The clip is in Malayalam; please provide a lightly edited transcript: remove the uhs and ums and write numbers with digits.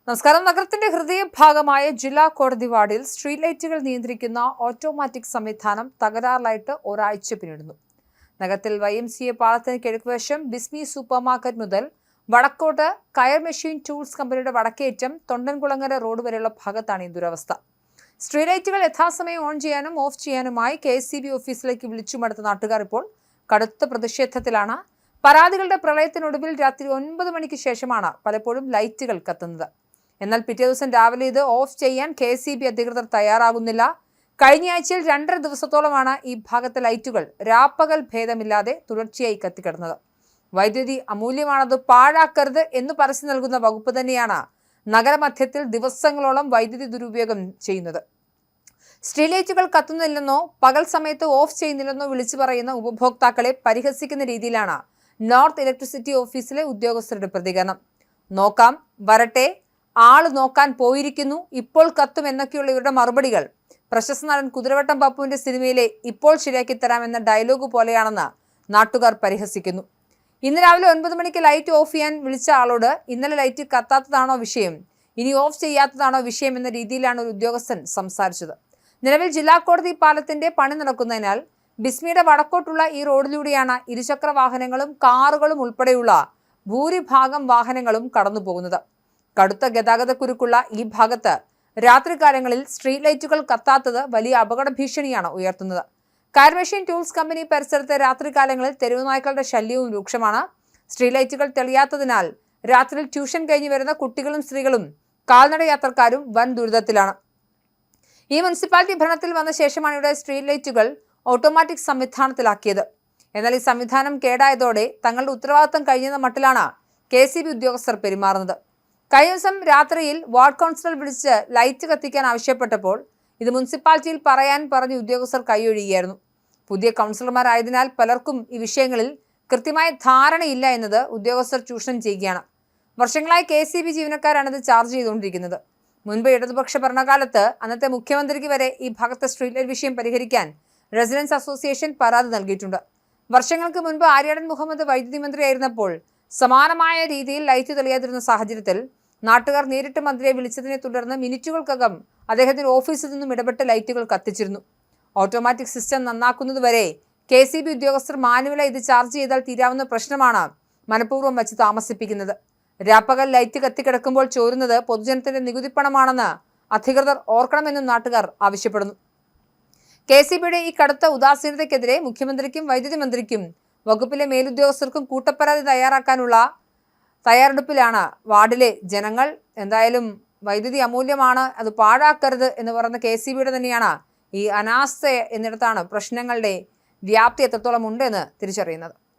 നമസ്കാരം. നഗരത്തിന്റെ ഹൃദയഭാഗമായ ജില്ലാ കോടതി വാർഡിൽ സ്ട്രീറ്റ് ലൈറ്റുകൾ നിയന്ത്രിക്കുന്ന ഓട്ടോമാറ്റിക് സംവിധാനം തകരാറിലായിട്ട് ഒരാഴ്ച പിന്നിടുന്നു. നഗരത്തിൽ YMCA പാലത്തിന് കിഴക്കുവശം ബിസ്മി സൂപ്പർ മാർക്കറ്റ് മുതൽ വടക്കോട്ട് കയർ മെഷീൻ ടൂൾസ് കമ്പനിയുടെ വടക്കേറ്റം തൊണ്ടൻകുളങ്ങര റോഡ് വരെയുള്ള ഭാഗത്താണ് ഈ ദുരവസ്ഥ. സ്ട്രീറ്റ് ലൈറ്റുകൾ യഥാസമയം ഓൺ ചെയ്യാനും ഓഫ് ചെയ്യാനുമായി KSEB ഓഫീസിലേക്ക് വിളിച്ചുമടുത്ത നാട്ടുകാർ ഇപ്പോൾ കടുത്ത പ്രതിഷേധത്തിലാണ്. പരാതികളുടെ പ്രളയത്തിനൊടുവിൽ രാത്രി 9 മണിക്ക് ശേഷമാണ് പലപ്പോഴും ലൈറ്റുകൾ കത്തുന്നത്. എന്നാൽ പിറ്റേ ദിവസം രാവിലെ ഇത് ഓഫ് ചെയ്യാൻ KSEB അധികൃതർ തയ്യാറാകുന്നില്ല. കഴിഞ്ഞ ആഴ്ചയിൽ 2.5 ദിവസത്തോളമാണ് ഈ ഭാഗത്തെ ലൈറ്റുകൾ രാപ്പകൽ ഭേദമില്ലാതെ തുടർച്ചയായി കത്തിക്കിടന്നത്. വൈദ്യുതി അമൂല്യമാണത്, പാഴാക്കരുത് എന്ന് പരസ്യം നൽകുന്ന വകുപ്പ് തന്നെയാണ് നഗരമധ്യത്തിൽ ദിവസങ്ങളോളം വൈദ്യുതി ദുരുപയോഗം ചെയ്യുന്നത്. സ്ട്രീറ്റ് ലൈറ്റുകൾ കത്തുന്നില്ലെന്നോ പകൽ സമയത്ത് ഓഫ് ചെയ്യുന്നില്ലെന്നോ വിളിച്ചു പറയുന്ന ഉപഭോക്താക്കളെ പരിഹസിക്കുന്ന രീതിയിലാണ് നോർത്ത് ഇലക്ട്രിസിറ്റി ഓഫീസിലെ ഉദ്യോഗസ്ഥരുടെ പ്രതികരണം. നോക്കാം, വരട്ടെ, ആള് നോക്കാൻ പോയിരിക്കുന്നു, ഇപ്പോൾ കത്തും എന്നൊക്കെയുള്ള ഇവരുടെ മറുപടികൾ പ്രശസ്ത നടൻ കുതിരവട്ടം പപ്പുവിന്റെ സിനിമയിലെ ഇപ്പോൾ ശരിയാക്കി തരാമെന്ന ഡയലോഗ് പോലെയാണെന്ന് നാട്ടുകാർ പരിഹസിക്കുന്നു. ഇന്ന് രാവിലെ 9 മണിക്ക് ലൈറ്റ് ഓഫ് ചെയ്യാൻ വിളിച്ച ആളോട് ഇന്നലെ ലൈറ്റ് കത്താത്തതാണോ വിഷയം, ഇനി ഓഫ് ചെയ്യാത്തതാണോ വിഷയം എന്ന രീതിയിലാണ് ഒരു ഉദ്യോഗസ്ഥൻ സംസാരിച്ചത്. നിലവിൽ ജില്ലാ കോടതി പാലത്തിന്റെ പണി നടക്കുന്നതിനാൽ ബിസ്മിയുടെ വടക്കോട്ടുള്ള ഈ റോഡിലൂടെയാണ് ഇരുചക്ര വാഹനങ്ങളും കാറുകളും ഉൾപ്പെടെയുള്ള ഭൂരിഭാഗം വാഹനങ്ങളും കടന്നു പോകുന്നത്. കടുത്ത ഗതാഗതക്കുരുക്കുള്ള ഈ ഭാഗത്ത് രാത്രികാലങ്ങളിൽ സ്ട്രീറ്റ് ലൈറ്റുകൾ കത്താത്തത് വലിയ അപകട ഭീഷണിയാണ് ഉയർത്തുന്നത്. കയർ മെഷീൻ ടൂൾസ് കമ്പനി പരിസരത്ത് രാത്രികാലങ്ങളിൽ തെരുവ് നായ്ക്കളുടെ ശല്യവും രൂക്ഷമാണ്. സ്ട്രീറ്റ് ലൈറ്റുകൾ തെളിയാത്തതിനാൽ രാത്രിയിൽ ട്യൂഷൻ കഴിഞ്ഞ് വരുന്ന കുട്ടികളും സ്ത്രീകളും കാൽനട യാത്രക്കാരും വൻ ദുരിതത്തിലാണ്. ഈ മുനിസിപ്പാലിറ്റി ഭരണത്തിൽ വന്ന ശേഷമാണ് ഇവിടെ സ്ട്രീറ്റ് ലൈറ്റുകൾ ഓട്ടോമാറ്റിക് സംവിധാനത്തിലാക്കിയത്. എന്നാൽ ഈ സംവിധാനം കേടായതോടെ തങ്ങളുടെ ഉത്തരവാദിത്തം കഴിഞ്ഞെന്ന മട്ടിലാണ് KSEB ഉദ്യോഗസ്ഥർ പെരുമാറുന്നത്. കഴിഞ്ഞ ദിവസം രാത്രിയിൽ വാർഡ് കൗൺസിലർ വിളിച്ച് ലൈറ്റ് കത്തിക്കാൻ ആവശ്യപ്പെട്ടപ്പോൾ ഇത് മുനിസിപ്പാലിറ്റിയിൽ പറയാൻ പറഞ്ഞ് ഉദ്യോഗസ്ഥർ കൈയൊഴിയുകയായിരുന്നു. പുതിയ കൗൺസിലർമാരായതിനാൽ പലർക്കും ഈ വിഷയങ്ങളിൽ കൃത്യമായ ധാരണയില്ല എന്നത് ഉദ്യോഗസ്ഥർ ചൂഷണം ചെയ്യുകയാണ്. വർഷങ്ങളായി KSEB ജീവനക്കാരാണ് ഇത് ചാർജ് ചെയ്തുകൊണ്ടിരിക്കുന്നത്. മുൻപ് ഇടതുപക്ഷ ഭരണകാലത്ത് അന്നത്തെ മുഖ്യമന്ത്രിക്ക് വരെ ഈ ഭാഗത്തെ സ്ട്രീറ്റ് ലൈറ്റ് വിഷയം പരിഹരിക്കാൻ റെസിഡൻസ് അസോസിയേഷൻ പരാതി നൽകിയിട്ടുണ്ട്. വർഷങ്ങൾക്ക് മുൻപ് ആര്യാടൻ മുഹമ്മദ് വൈദ്യുതി മന്ത്രിയായിരുന്നപ്പോൾ സമാനമായ രീതിയിൽ ലൈറ്റ് തെളിയാതിരുന്ന സാഹചര്യത്തിൽ നാട്ടുകാർ നേരിട്ട് മന്ത്രിയെ വിളിച്ചതിനെ തുടർന്ന് മിനിറ്റുകൾക്കകം അദ്ദേഹത്തിന്റെ ഓഫീസിൽ നിന്നും ഇടപെട്ട് ലൈറ്റുകൾ കത്തിച്ചിരുന്നു. ഓട്ടോമാറ്റിക് സിസ്റ്റം നന്നാക്കുന്നതുവരെ KSEB ഉദ്യോഗസ്ഥർ മാനുവലായി ഇത് ചാർജ് ചെയ്താൽ തീരാവുന്ന പ്രശ്നമാണ് മനഃപൂർവ്വം വച്ച് താമസിപ്പിക്കുന്നത്. രാപ്പകൽ ലൈറ്റ് കത്തിക്കിടക്കുമ്പോൾ ചോരുന്നത് പൊതുജനത്തിന്റെ നികുതിപ്പണമാണെന്ന് അധികൃതർ ഓർക്കണമെന്നും നാട്ടുകാർ ആവശ്യപ്പെടുന്നു. KSEBയുടെ ഈ കടുത്ത ഉദാസീനതയ്ക്കെതിരെ മുഖ്യമന്ത്രിക്കും വൈദ്യുതി മന്ത്രിക്കും വകുപ്പിലെ മേലുദ്യോഗസ്ഥർക്കും കൂട്ടപ്പരാതി തയ്യാറാക്കാനുള്ള തയ്യാറെടുപ്പിലാണ് വാർഡിലെ ജനങ്ങൾ. എന്തായാലും വൈദ്യുതി അമൂല്യമാണ്, അത് പാഴാക്കരുത് എന്ന് പറയുന്ന KSEBയുടെ തന്നെയാണ് ഈ അനാസ്ഥ എന്നിടത്താണ് പ്രശ്നങ്ങളുടെ വ്യാപ്തി എത്രത്തോളം ഉണ്ടെന്ന് തിരിച്ചറിയുന്നത്.